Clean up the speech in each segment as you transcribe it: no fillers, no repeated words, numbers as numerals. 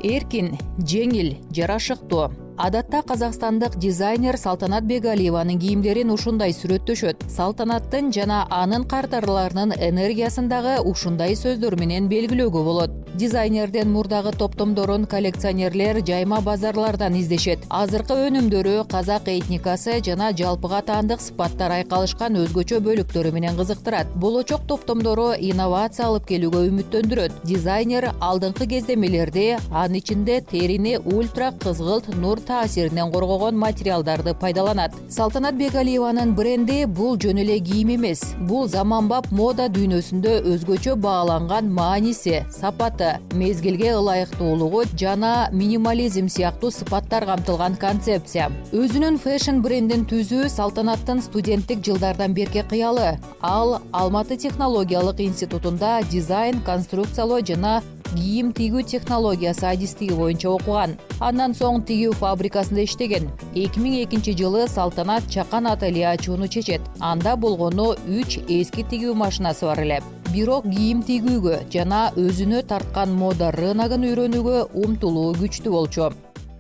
Эркин, жеңил, жарашыктуу. Адатта казакстандык дизайнер Салтанат Бегалиеванын кийимдерин ушундай сүрөттөшөт. Салтанаттын жана анын картарларынын энергиясын дагы ушундай сөздөр менен белгилөөгө болот. Дизайнерден мурдагы топтомдорун коллекционерлер жайма базарлардан издешет. Азыркы өнүмдөрү казак этникасы жана жалпыга таандык сыпаттар айкалышкан өзгөчө бөлүктөрү менен кызыктырат. Болочок топтомдору инновация алып келүүгө үмүттөндүрөт. Дизайнер алдыңкы кездемелерде анын ичинде терини ультра кызгылт нур таасиринен коргогон материалдарды пайдаланат. Салтанат Бегалиеванын бренди бул жөн эле кийим эмес. Бул заманбап мода дүйнөсүндө өзгөчө бааланган мааниси, сапаты, мезгилге ылайыктуулугу жана минимализм сыяктуу сыпаттар камтылган концепция. Өзүнүн фэшн брендин түзүү Салтанаттын студенттик жылдардан берки кыялы. Ал Алматы технологиялык институтунда дизайн, конструкциялоо жана кийим тигүү технологиясы адистиги боюнча окуган. Андан соң тигүү фабрикасында иштеген. 2002-жылы Салтанат чакан ателье ачууну чечет. Анда болгону 3 эски тигүү машинасы бар эле. Бирок кийим тигүүгө жана өзүнө тарткан мода рыногун үйрөнүүгө умтулуу күчтүү болчу.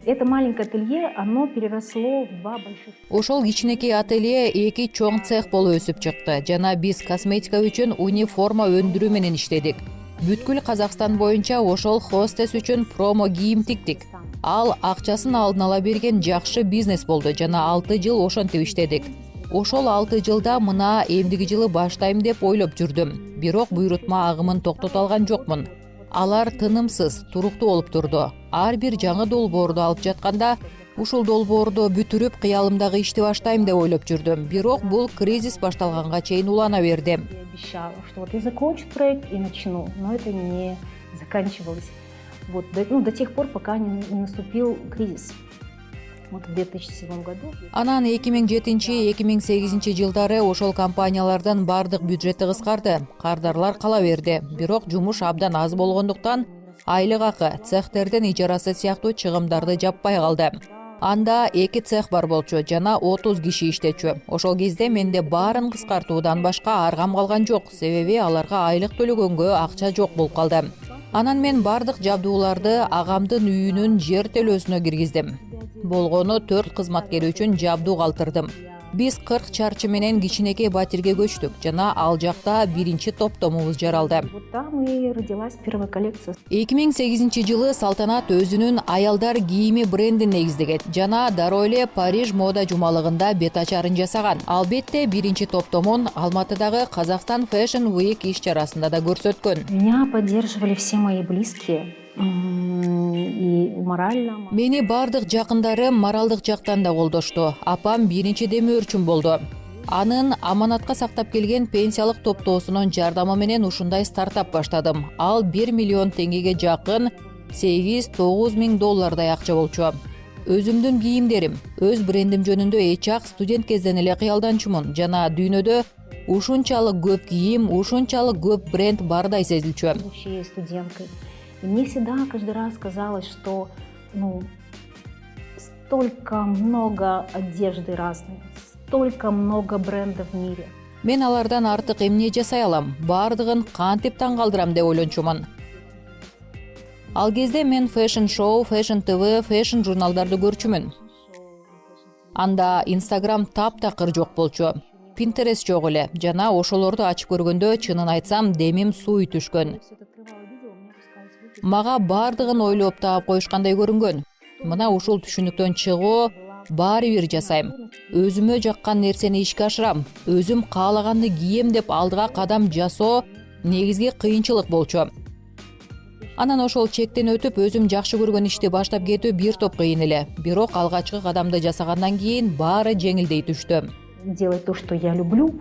Это маленькое ателье, оно переросло в два больших. Ошол кичинекей ателье 2 чоң цех болуп өсүп чыкты жана биз косметика үчүн униформа өндүрүү менен иштедик. Бүткүл Казакстан боюнча ошол хостес үчүн промо кийим тиктик. Ал акчасын алдын ала берген жакшы бизнес болду жана 6 жыл ошентип иштедик. Ошол 6 жылда мына эмдиги жылы баштайм деп ойлоп жүрдүм. Бирок буйрутма агымын токтото алган жокмун. Алар тынымсыз, туруктуу болуп турду. Ар бир жаңы долбоорду алып жатканда ушул долбоорду бүтүрүп кыялымдагы ишти баштайм деп ойлоп жүрдүм. Бирок бул кризис башталганга чейин улана берди. Обещала, что вот я закончу проект и начну, но это не заканчивалось. Вот до тех пор, пока не наступил кризис. Вот в 2007 году. Анан 2007-2008 жылдары ошол компаниялардын бардык бюджети кыскарды. Кардарлар кала берди. Бирок жумуш абдан аз болгондуктан айлык акы, цехтердин ижарасы сыяктуу чыгымдарды жаппай калды. Анда 2 цех бар болчу жана 30 киши иштечү. Ошол кезде менде баарын кыскартуудан башка аргам калган жок, себеби аларга айлык төлөгөнгө акча жок болуп калды. Анан мен бардык жабдууларды агамдын үйүнүн жер төлөөсүнө киргиздим. Болгону 4 кызматкер үчүн жабдуу калтырдым. Биз 40 чарчы менен кичинекей батирге көчтүк жана ал жакта биринчи топтомубуз жаралды. Вот там и родилась первая коллекция. 2008-жылы Салтанат өзүнүн аялдар кийими брендин негиздеген жана дароо эле Париж мода жумалыгында бет ачарын жасаган. Албетте биринчи топтомун Алматыдагы Казакстан Fashion Week иш-чарасында да көрсөткөн. Меня поддерживали все мои близкие. И морально. Мени бардык жакындарым моралдык жактан да колдошту. Апам биринчи демөөрчүм болду. Анын аманатка сактап келген пенсиялык топтоосунун жардамы менен ушундай стартап баштадым. Ал 1 миллион теңгеге жакын 8-9 миң доллардай акча болчу. Өзүмдүн кийимдерим, өз брендим жөнүндө эчак студент кезден эле кыялданчумун жана дүйнөдө ушунчалык көп кийим, ушунчалык көп бренд бардай сезилчү. Будучи студенткой. И мне всегда каждый раз казалось, что столько много одежды разной, столько много брендов в мире. Мен алардан артык эмне жасай алам? Бардыгын кантип таң калтырам деп ойлончумун. Ал кезде мен фэшн шоу, фэшн ТВ, фэшн журналдарды көрчүмүн. Анда Instagram таптакыр жок болчу. Pinterest жок эле жана ошолорду ачып көргөндө чынын айтсам демим сууй түшкөн. Мага бардыгын ойлоп таап коюшкандай көрүнгөн. Мына ушул түшүнүктөн чыгуу баары бир жасайм. Өзүмө жаккан нерсени ишке ашырам. Өзүм каалаганды кием деп алдыга кадам жасоо негизги кыйынчылык болчу. Анан ошол чектен өтүп өзүм жакшы көргөн ишти баштап кетүү бир топ кыйын эле. Бирок алгачкы кадамды жасагандан кийин баары жеңилдей түштү. Делать то, что я люблю,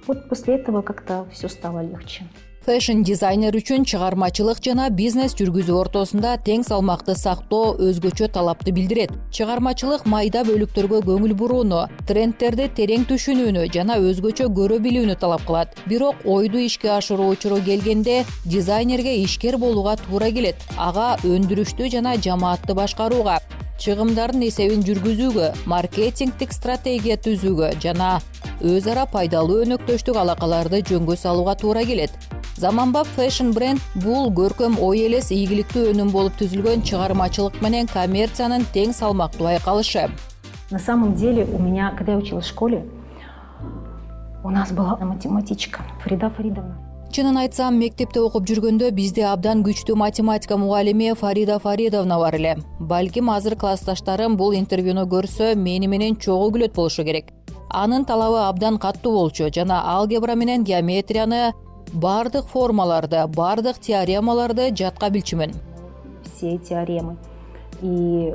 вот после этого как-то все стало легче. Фэшн дизайнер үчүн чыгармачылык жана бизнес жүргүзүү ортосунда тең салмакты сактоо өзгөчө талапты билдирет. Чыгармачылык майда бөлүктөргө көңүл бурууну, трендтерди терең түшүнүүнү жана өзгөчө көрө билүүнү талап кылат. Бирок ойду ишке ашыруу учуру келгенде дизайнерге ишкер болууга туура келет. Ага өндүрүштү жана жамаатты башкарууга, чыгымдардын эсебин жүргүзүүгө, маркетингдик стратегия түзүүгө жана өз ара пайдалуу өнөктөштүк алакаларды жөнгө салууга туура келет. Заманбап фэшн бренд бул көркөм ой элес ийгиликтүү өнүм болуп түзүлгөн чыгармачылык менен коммерциянын тең салмактуу айкалышы. На самом деле у меня, когда я училась в школе, у нас была математичка Фарида Фаридовна. Чынын айтсам, мектепте окуп жүргөндө бизде абдан күчтүү математика мугалими Фарида Фаридовна бар эле. Балким азыр классташтарым бул интервьюну көрсө, мени менен чогуу күлөт болушу керек. Анын талабы абдан каттуу болчу жана алгебра менен геометрияны, бардык формаларды, бардык теоремаларды жатка билчүмүн. Все теоремы. И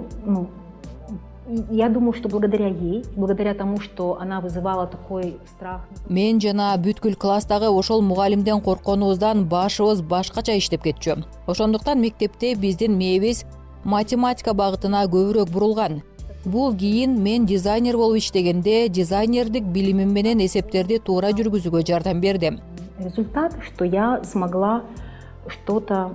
я думаю, что благодаря ей, благодаря тому, что она вызывала такой страх. Мен жана бүткүл класстагы ошол мугалимден коркконубуздан башыбыз башкача иштеп кетчү. Ошондуктан мектепте биздин мээбиз математика багытына көбүрөөк бурулган. Бул кийин мен дизайнер болуп иштегенде дизайнердик билимим менен эсептерди туура жүргүзүүгө жардам берди. Результат, что я смогла что-то,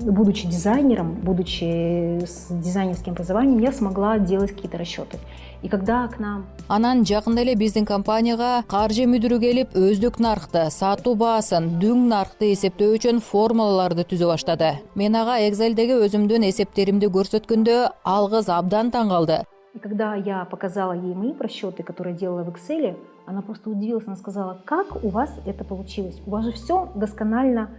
будучи дизайнером, будучи с дизайнерским образованием, я смогла делать какие-то расчеты. И когда к нам... Анан жакында эле биздин компанияга каржы мүдүрү келип, өздүк наркты, сатуу баасын, дүң наркты эсептөө үчүн формулаларды түзө баштады. Мен ага Excel'деги өзүмдүн эсептеримди көрсөткөндө ал кыз абдан таң калды. И когда я показала ей мои просчеты, которые я делала в Excel, она просто удивилась, она сказала: как у вас это получилось? У вас же все досконально.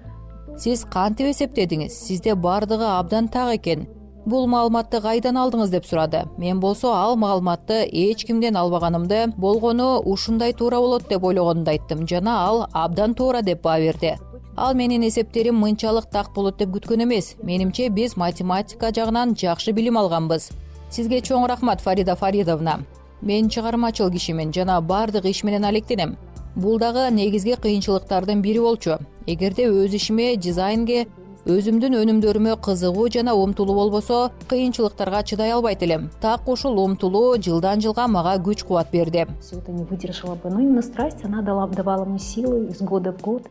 Сиз кантип эсептедиңиз? Сизде бардыгы абдан так экен. Бул маалыматты кайдан алдыңыз деп сурады. Мен болсо ал маалыматты эч кимден албаганымды, болгону ушундай туура болот деп ойлогонумду айттым жана ал абдан туура деп баа берди. Ал менин эсептерим мынчалык так болот деп күткөн эмес. Менимче биз математика жагынан жакшы билим алганбыз. Сизге чоң рахмат, Фарида Фаридовна. Мен чыгармачыл кишимин жана бардык иш менен алектенем. Бул дагы негизги кыйынчылыктардын бири болчу. Эгерде өз ишиме, дизайнге, өзүмдүн өнүмдөрүмө кызыгуу жана умтулуу болбосо, кыйынчылыктарга чыдай албайт элем. Так ушул умтулуу жылдан жылга мага күч кубат берди. Все это не выдержала бы, но именно страсть, она давала мне силы из года в год.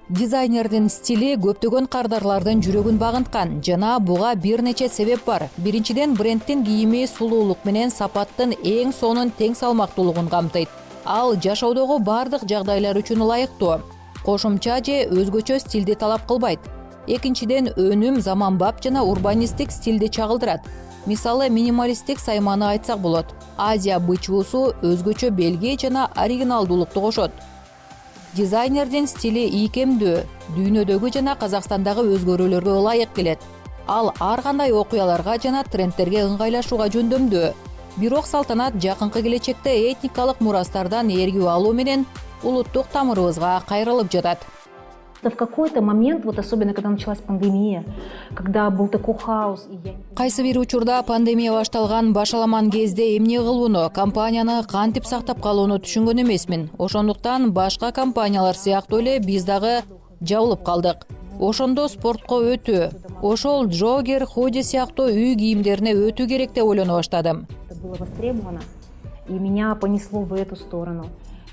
Дизайнердин стили көптөгөн кардарлардын жүрөгүн багынткан жана буга бир нече себеп бар. Биринчиден, брендтин кийими сулуулук менен сапаттын эң сонун тең салмактуулугун камтыйт. Ал жашоодогу бардык жагдайлар үчүн ылайыктуу. Кошумча же өзгөчө стилди талап кылбайт. Экинчиден, өнүм заманбап жана урбанисттик стилди чагылдырат. Мисалы, минималисттик сайманы айтсак болот. Азия бычуусу өзгөчө белги жана оригиналдуулукту кошот. Дизайнердин стили ийкемдүү, дүйнөдөгү жана Казакстандагы өзгөрүүлөргө ылайык келет. Ал ар кандай окуяларга жана трендтерге ыңгайлашууга жөндөмдүү. Бирок Салтанат жакынкы келечекте этникалык мурастардан ээргүү алуу менен улуттук тамырыбызга кайрылып жатат. В какой-то момент, вот особенно когда началась пандемия, когда был такой хаос, Кайсы бир учурда пандемия башталган башаламан кезде эмне кылууну, компанияны кантип сактап калууну түшүнгөн эмесмин. Ошондуктан башка компаниялар сыяктуу эле биз дагы жабылып калдык. Ошондо спортко өтүү, ошол джоггер, худи сыяктуу үй кийимдерине өтүү керек деп ойлоно баштадым. Это было востребовано, и меня понесло в эту сторону.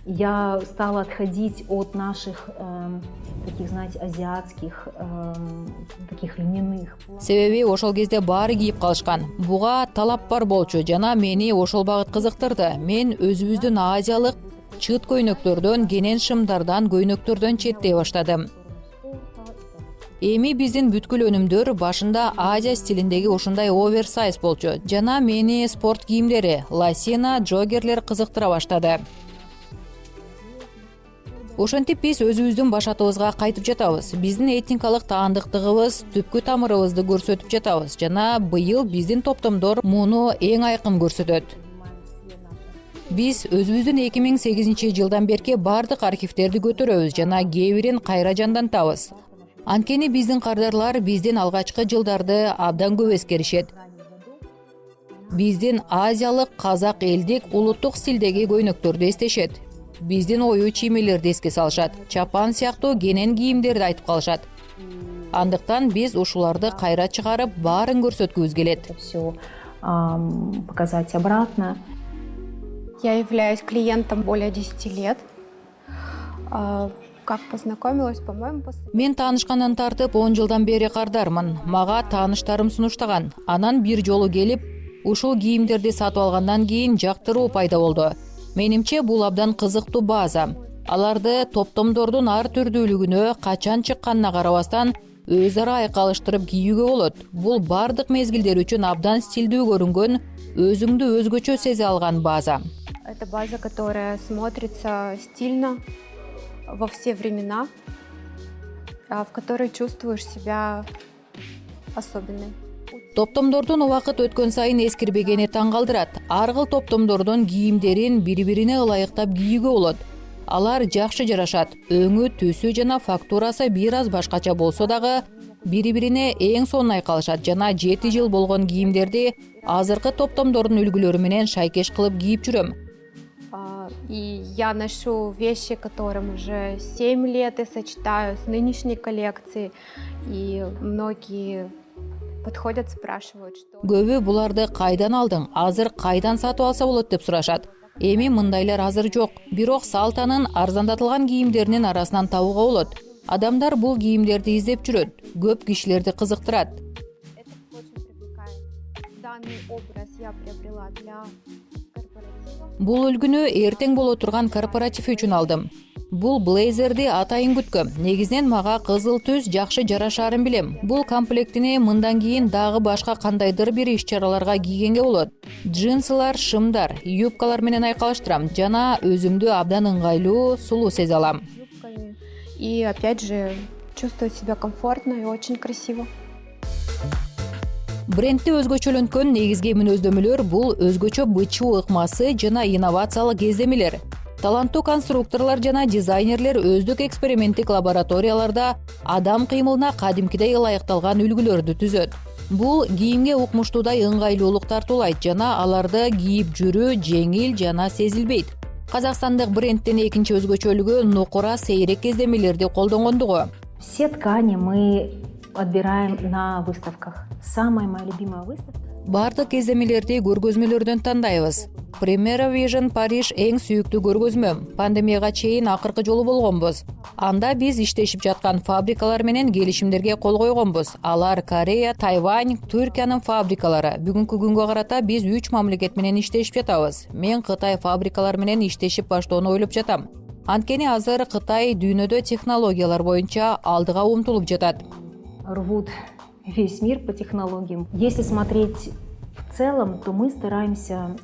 Я стала отходить от наших таких, знаете, азиатских, таких льняных. Себеби ошол кезде баары кийип калышкан. Буга талап бар болчу жана мени ошол багыт кызыктырды. Мен өзүбүздүн азиялык чыт көйнөктөрдөн, кенен шымдардан, көйнөктөрдөн четтей баштадым. Эми биздин бүткүл өнүмдөр башында Азия стилиндеги ушундай оверсайз болчу. Жана мени спорт кийимдери, лосина, джоггерлер кызыктыра баштады. Ошентип биз өзүбүздүн башатыбызга кайтып жатабыз. Биздин этникалык таандыктыгыбыз, түпкү тамырыбызды көрсөтүп жатабыз жана быйыл биздин топтомдор муну эң айкын көрсөтөт. Биз өзүбүздүн 2008 жылдан берки бардык архивдерди көтөрөбүз жана кээ бирин кайра жандантабыз. Анткени биздин кардарлар биздин алгачкы жылдарды абдан көп эскеришет. Биздин азиялык, казак элдик, улуттук стилдеги көйнөктөрдү эстешет. Биздин ою чиймелерди эске салышат, чапан сыяктуу кенен кийимдерди айтып калышат. Андыктан биз ушуларды кайра чыгарып, баарын көрсөткүбүз келет. Все показать обратно. Я являюсь клиентом более 10 лет. Как познакомилась, по-моему, после... Мен таанышкандан тартып 10 жылдан бери кардармын. Мага тааныштарым сунуштаган. Анан бир жолу келип, ушул кийимдерди сатып алгандан кийин жактыруу пайда болду. Менимче бул абдан кызыктуу база. Аларды топтомдордун ар түрдүүлүгүнө качан чыкканына карабастан өз ара айкалыштырып кийүүгө болот. Бул бардык мезгилдер үчүн абдан стилдүү көрүнгөн, өзүңдү өзгөчө сезе алган база. Это база, которая смотрится стильно во все времена, в которой чувствуешь себя особенной. Топтомдордун убакыт өткөн сайын эскирбегени таң калтырат. Ар кыл топтомдордун кийимдерин бири-бирине ылайыктап кийүүгө болот. Алар жакшы жарашат. Өңү, түсү жана фактурасы бир аз башкача болсо дагы бири-бирине эң сонун айкалышат жана 7 жыл болгон кийимдерди азыркы топтомдордун үлгүлөрү менен шайкеш кылып кийип жүрөм. И я ношу вещи, которым уже 7 лет, и сочетаю с нынешней коллекцией. И многие подходят, спрашивают, что... Көбү буларды кайдан алдың, азыр кайдан сатып алса болот деп сурашат. Эми мындайлар азыр жок. Бирок Салтанын арзандатылган кийимдеринин арасынан табууга болот. Адамдар бул кийимдерди издеп жүрөт. Көп кишилерди кызыктырат. Это очень привлекает. Данный образ я приобрела для корпоратива. Бул үлгүнү эртең боло турган корпоратив үчүн алдым. Бул блейзерди атайын күткөм. Негизинен мага кызыл түс жакшы жарашаарын билем. Бул комплектини мындан кийин дагы башка кандайдыр бир иш-чараларга кийгенге болот. Джинсылар, шымдар, юбкалар менен айкалыштырам жана өзүмдү абдан ыңгайлуу, сулуу сезе алам. Юбками. И опять же чувствую себя комфортно и очень красиво. Брендти өзгөчөлөнткөн негизги мүнөздөмөлөр бул өзгөчө бычуу ыкмасы жана инновациялык кездемелер. Таланттуу конструкторлор жана дизайнерлер өздүк эксперименттик лабораторияларда адам кыймылына кадимкидей ылайыкталган үлгүлөрдү түзөт. Бул кийимге укмуштуудай ыңгайлуулук тартуулайт жана аларды кийип жүрүү жеңил жана сезилбейт. Казакстандык брендтин экинчи өзгөчөлүгү нукура сейрек кездемелерди колдонгондугу. Все ткани мы отбираем на выставках. Самая моя любимая выставка. Бардык кездемелерди көргөзмөлөрдөн тандайбыз. Primera Vision Париж эң сүйүктүү көргөзмөм. Пандемияга чейин акыркы жолу болгонбуз. Анда биз иштешип жаткан фабрикалар менен келишимдерге кол койгонбуз. Алар Корея, Тайвань, Түркиянын фабрикалары. Бүгүнкү күнгө карата биз 3 мамлекет менен иштешип жатабыз. Мен Кытай фабрикалары менен иштешип баштоону ойлоп жатам. Анткени азыр Кытай дүйнөдө технологиялар боюнча алдыга умтулуп жатат. Рвут весь мир по технологиям. Если смотреть в целом, то мы стараемся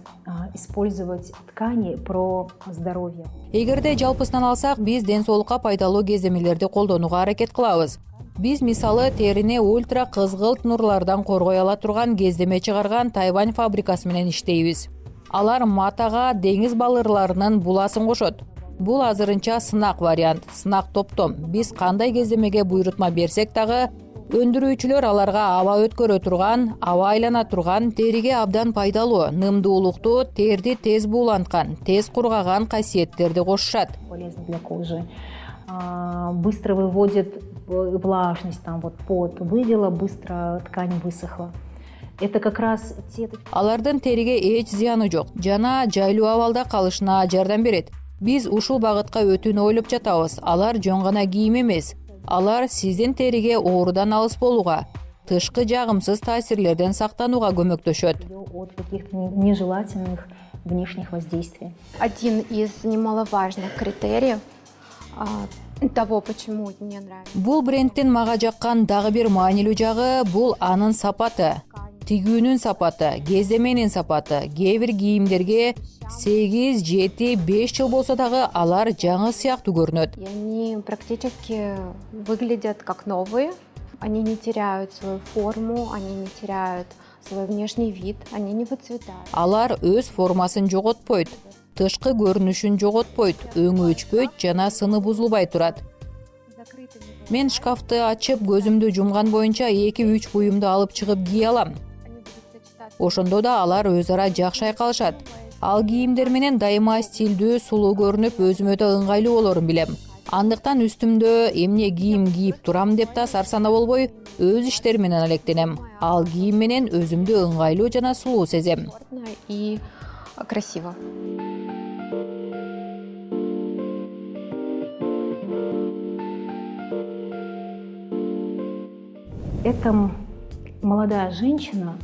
использовать ткани про здоровье. Эгерде жалпысынан алсак, биз ден соолукка пайдалуу кездемелерди колдонууга аракет кылабыз. Биз мисалы терини ультра кызгылт нурлардан коргой ала турган кездеме чыгарган Тайвань фабрикасы менен иштейбиз. Алар матага деңиз балырларынын буласын кошот. Бул азырынча сынак вариант, сынак топтом. Биз кандай кездемеге буйрутма берсек дагы өндүрүүчүлөр аларга аба өткөрө турган, аба айлана турган, териге абдан пайдалуу, нымдуулукту, терди тез бууланткан, тез кургаган касиеттерди кошушат. Полезно для кожи. Быстро выводит влажность, там вот пот вывела, быстро ткань высохла. Это как раз те... Алардын териге эч зыяны жок жана жайлуу абалда калышына жардам берет. Биз ушул багытка өтүүнү ойлоп жатабыз. Алар жөн гана кийим эмес. Алар сиздин териге оорудан алыс болууга, тышкы жагымсыз таасирлерден сактанууга көмөктөшөт. От каких-то нежелательных внешних воздействий. Один из немаловажных критериев того, почему мне нравится. Бул брендтин мага жаккан дагы бир маанилүү жагы бул анын сапаты. Тигүүнүн сапаты, кездеменин сапаты. Кээ бир кийимдерге 8, 7, 5 жыл болсо дагы алар жаңы сыяктуу көрүнөт. И они практически выглядят как новые. Они не теряют свою форму, они не теряют свой внешний вид, они не выцветают. Алар өз формасын жоготпойт, тышкы көрүнүшүн жоготпойт, өңү өчпөйт жана сыны бузулбай турат. Мен шкафты ачып, көзүмдү жумган боюнча 2-3 буюмду алып чыгып кие алам. Ошондо да алар өз ара жакшы айкалышат. Ал кийимдер менен дайыма стилдүү, сулуу көрүнүп, өзүмө да ыңгайлуу болорун билем. Андыктан үстүмдө эмне кийим кийип турам деп да сарсана болбой, өз иштерим менен алектенем. Ал кийим менен өзүмдү ыңгайлуу жана сулуу сезем. И красиво. Это молодая женщина,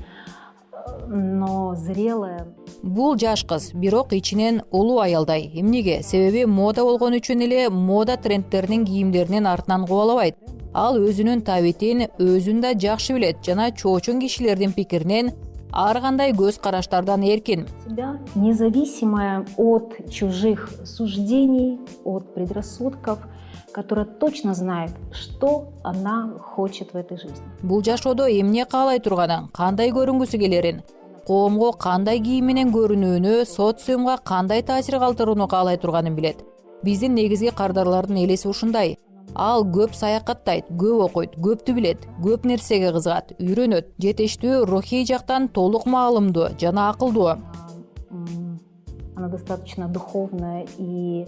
но зрелая. Бул жаш кыз, бирок ичинен улуу аялдай. Эмнеге? Себеби мода болгон үчүн эле мода трендтеринин кийимдеринин артынан кубалабайт. Ал өзүнүн табитин өзүн да жакшы билет жана чоочун кишилердин пикиринен ар кандай көз караштардан эркин. Себя независимая от чужих суждений, от предрассудков, которая точно знает, что она хочет в этой жизни. Бул жашоодо эмне каалай турганын, кандай көрүнгүсү келерин, коомго кандай кийим менен көрүнүүнү, социумга кандай таасир калтырууну каалай турганын билет. Биздин негизги кардарлардын элеси ушундай. Ал көп саякаттайт, көп окуйт, көптү билет, көп нерсеге кызыгат, үйрөнөт, жетиштүү, рухий жактан толук маалымдуу жана акылдуу. Она достаточно духовная и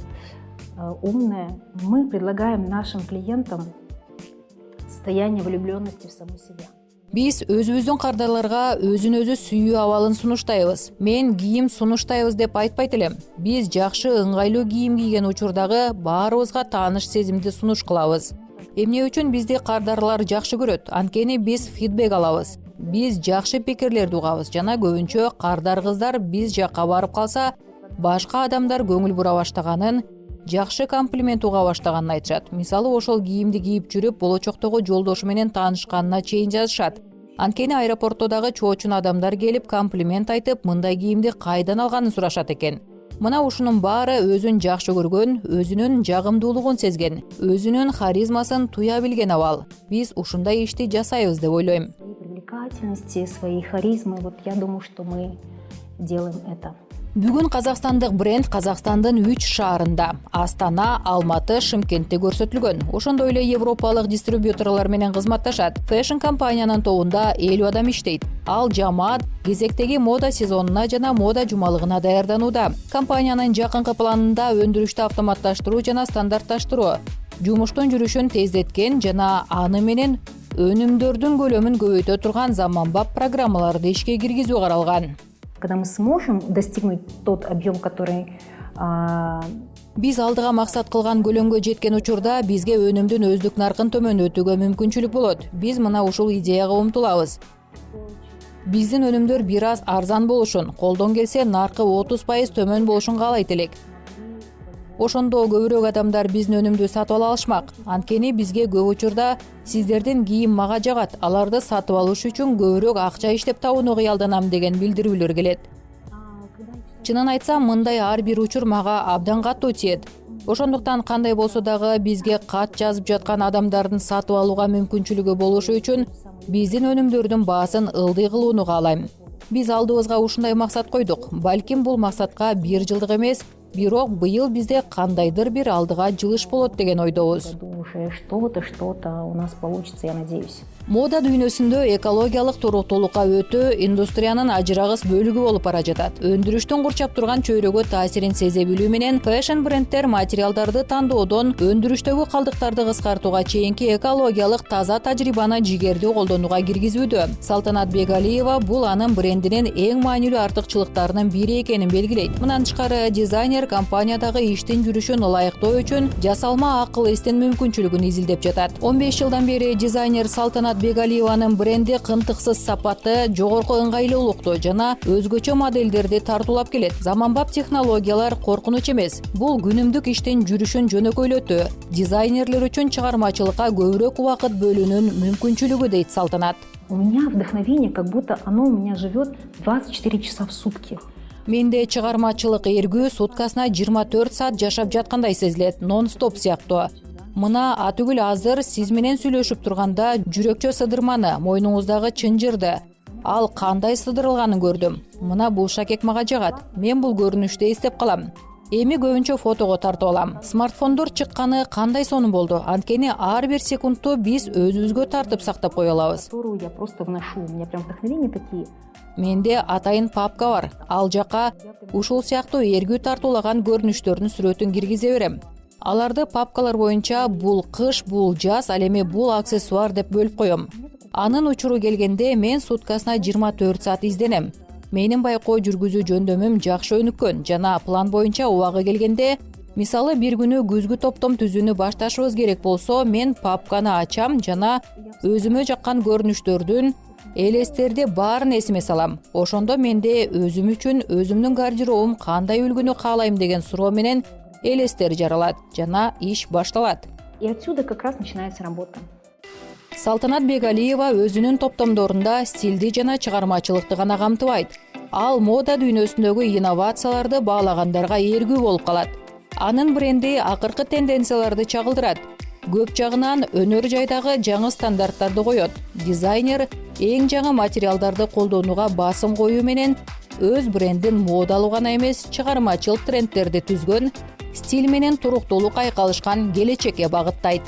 умная. Мы предлагаем нашим клиентам состояние влюбленности в саму себя. Биз өзүбүздүн кардарларга өзүн өзү сүйүү абалын сунуштайбыз. Мен кийим сунуштайбыз деп айтпайт элем. Биз жакшы ыңгайлуу кийим кийген учурдагы баарыбызга тааныш сезимди сунуш кылабыз. Эмне үчүн бизди кардарлар жакшы көрөт? Анткени биз фидбек алабыз. Биз жакшы пикирлерди угабыз жана көбүнчө кардар кыздар биз жакка барып калса, башка адамдар көңүл бура баштаганын, жакшы комплимент уга баштаганын айтышат. Мисалы, ошол кийимди кийип жүрүп, болочоктогу жолдошу менен таанышканына чейин жазышат. Анткени аэропортто дагы чоочун адамдар келип комплимент айтып, мындай кийимди кайдан алганын сурашат экен. Мына ушунун баары өзүн жакшы көргөн, өзүнүн жагымдуулугун сезген, өзүнүн харизмасын туя билген абал. Биз ушундай ишти жасайбыз деп ойлойм. Своей привлекательности, своей харизмы, вот я думаю, что мы делаем это. Бүгүн казакстандык бренд Казакстандын 3 шаарында — Астана, Алматы, Шымкентте көрсөтүлгөн. Ошондой эле европалык дистрибьюторлор менен кызматташат. Фэшн компаниянын тобунда 50 адам иштейт. Ал жамаат кезектеги мода сезонуна жана мода жумалыгына даярданууда. Компаниянын жакынкы планында өндүрүштү автоматташтыруу жана стандартташтыруу, жумуштун жүрүшүн тездеткен жана аны менен өнүмдөрдүн көлөмүн көбөйтө турган заманбап программаларды ишке киргизүү каралган. Когда мы сможем достигнуть тот объем, который Биз алдыга максат кылган көлөмгө жеткен учурда бизге өнүмдүн өздүк наркын төмөндөтүүгө мүмкүнчүлүк болот. Биз мына ушул идеяга умтулабыз. Биздин өнүмдөр бир аз арзан болушун, колдон келсе наркы 30% төмөн болушун каалайт элек. Ошондо көбүрөөк адамдар биздин өнүмдү сатып ала алышмак. Анткени бизге көп учурда сиздердин кийим мага жагат, аларды сатып алыш үчүн көбүрөөк акча иштеп табууну кыялданам деген билдирүүлөр келет. Чынын айтсам, мындай ар бир учур мага абдан катуу тиет. Ошондуктан кандай болсо дагы бизге кат жазып жаткан адамдардын сатып алууга мүмкүнчүлүгү болушу үчүн биздин өнүмдөрдүн баасын ылдый кылууну каалайм. Биз алдыбызга ушундай максат койдук. Балким бул максатка 1 жылдык эмес, бирок быйыл бизде кандайдыр бир алдыга жылыш болот деген ойдобуз. уже что-то у нас получится, я надеюсь. Мода дүйнөсүндө экологиялык туруктуулукка өтүү индустриянын ажырагыс бөлүгү болуп бара жатат. Өндүрүштүн курчап турган чөйрөгө таасирин сезе билүү менен фэшн брендтер материалдарды тандоодон өндүрүштөгү калдыктарды кыскартууга чейинки экологиялык таза тажрыйбаны жигердүү колдонууга киргизүүдө. Салтанат Бегалиева бул анын брендинин эң маанилүү артыкчылыктарынын бири экенин белгилейт. Мындан тышкары дизайнер компаниядагы иштин жүрүшүн ылайыктоо үчүн жасалма акыл эстин мүмкүнчүлүгүн изилдеп жатат. 15 жылдан бери дизайнер Салтанат Бегалиеванын бренди кымтыксыз сапаты, жогорку ыңгайлуулукту жана өзгөчө модельдерди тартуулап келет. Заманбап технологиялар коркунуч эмес. Бул күнүмдүк иштин жүрүшүн жөнөкөйлөтүү, дизайнерлер үчүн чыгармачылыкка көбүрөөк убакыт бөлүүнүн мүмкүнчүлүгү дейт Салтанат. У меня вдохновение, как будто оно у меня живет 24 часа в сутки. Менде чыгармачылык эргүү суткасына 24 саат жашап жаткандай сезилет, нон-стоп сыяктуу. Мына атүгүл азыр сиз менен сүйлөшүп турганда жүрөкчө сыдырманы, мойнуңуздагы чынжырды, ал кандай сыдырылганын көрдүм. Мына бул шакек мага жагат. Мен бул көрүнүштү эстеп калам. Эми көбүнчө фотого тартып алам. Смартфондор чыкканы кандай сонун болду. Анткени ар бир секундту биз өзүбүзгө тартып сактап кое алабыз. Я просто вношу. У меня прям вдохновения такие. Менде атайын папка бар. Ал жака ушул сыяктуу эргүү тартуулаган көрүнүштөрдүн сүрөтүн киргизе берем. Аларды папкалар боюнча бул кыш, бул жаз, ал эми бул аксессуар деп бөлүп коем. Анын учуру келгенде мен суткасына 24 саат изденем. Менин байкоо жүргүзүү жөндөмүм жакшы өнүккөн жана план боюнча убагы келгенде, мисалы бир күнү күзгү топтом түзүүнү башташыбыз керек болсо, мен папканы ачам жана өзүмө жаккан көрүнүштөрдүн элестерде баарын эсиме салам. Ошондо менде өзүм үчүн өзүмдүн гардеробум кандай үлгүнү каалайм деген суроо менен элестер жаралат жана иш башталат. И отсюда как раз начинается работа. Салтанат Бегалиева өзүнүн топтомдорунда стилди жана чыгармачылыкты гана камтыбайт. Ал мода дүйнөсүндөгү инновацияларды баалагандарга эргүү болуп калат. Анын бренди акыркы тенденцияларды чагылдырат. Көп жагынан өнөр жайдагы жаңы стандарттарды коет. Дизайнер эң жаңы материалдарды колдонууга басым коюу менен өз брендин модалуу гана эмес, чыгармачыл трендтерди түзгөн, стиль менен туруктуулук айкалышкан келечекке багыттайт.